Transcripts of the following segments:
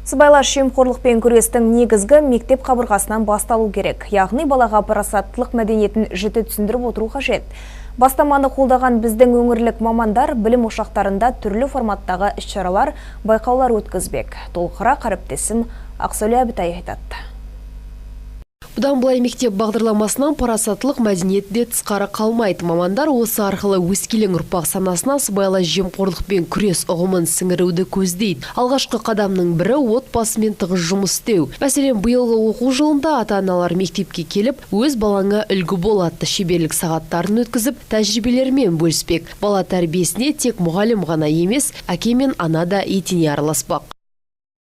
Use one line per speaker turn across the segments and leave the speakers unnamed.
Сыбайлас жемқорлықпен күрестің негізгі мектеп қабырғасынан басталу керек. Яғни балаға парасаттылық мәдениетін жіті түсіндіріп отыру қажет. Бастаманы қолдаған біздің өңірлік мамандар білім ошақтарында түрлі форматтағы іс-шаралар, байқаулар өткізбек. Толығырақ әріптесім Ақсәуле Әбітай айтады.
Бұдан былай мектеп бағдарламасынан парасаттылық мәдениетте тысқары қалмайды. Мамандар осы арқылы өскелең ұрпақ санасына сыбайлас жемқорлықпен күрес ұғымын сіңіруді көздейді. Алғашқы қадамның бірі отбасымен тығыз жұмыс істеу. Мәселен, биылғы оқу жылында ата-аналар мектепке келіп, өз балаңа үлгі болады шеберлік сағаттарын өткізіп, тәжірибелерімен бөліспек. Бала тәрбиесіне тек мұғалім ғана емес, әке мен ана да етене араласпақ.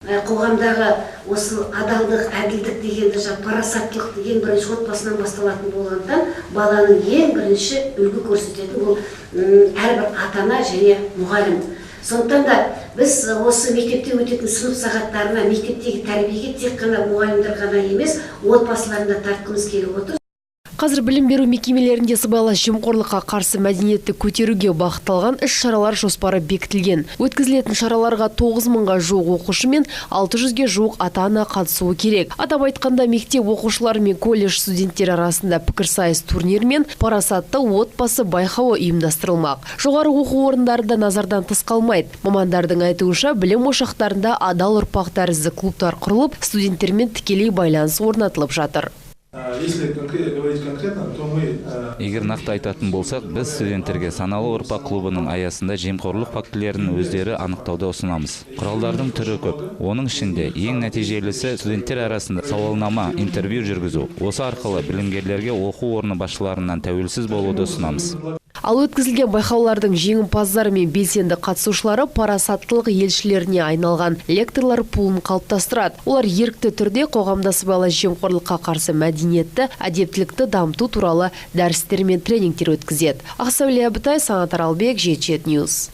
Қоғамдағы осы адалдық, әділдік дегенді, парасаттылық деген бірінші отбасынан басталатын болғандан, баланың ең бірінші үлгі көрсететін ол әрбір ата-ана және мұғалім. Сондықтан да біз осы мектепте өтетін сынып сағаттарына, мектептегі тәрбиеге тек қана мұғалімдер ғана емес, отбасыларында тартқымыз келіп отыр.
Қазір білім беру мекемелерінде сыбайлас жемқорлыққа қарсы мәдениетті көтеруге бағытталған іс-шаралар жоспары бекітілген. Өткізілетін шараларға 9 мыңға жуық оқушы мен 600-ге жуық ата-ана қатысуы керек. Атап айтқанда, мектеп оқушылары мен колледж студенттері арасында пікірсайыс турнир мен парасатты отбасы байқауы ұйымдастырылмақ. Жоғары оқу орындарында назардан тыс қалмайды. Мамандардың айтуынша, білім ошақтарында адал ұрпақ тәрізді клубтар құрылып, студенттермен тікелей байланыс орнатылып жатыр.
Егер нақты айтатын болсақ, біз студенттерге саналы ұрпақ клубының аясында жемқорлық фактілерін өздері анықтауды ұсынамыз. Құралдардың түрі көп. Оның ішінде ең нәтижелісі студенттер арасында сауалнама, интервью жүргізу. Осы арқылы білімгерлерге оқу орны басшыларынан тәуелсіз болуды ұсынамыз.
Ал өткізілген байқаулардың жеңімпаздары мен белсенді қатысушылары парасаттылық елшілеріне айналған лекторлар пулын қалыптастырады. Олар ерікті түрде қоғамда сыбайлас жемқорлыққа қарсы мәдениетті, әдептілікті дамыту туралы дәрістер мен тренингтер өткізеді. Ақсәуле Әбітай, Санат Аралбек, Жеті Ньюс.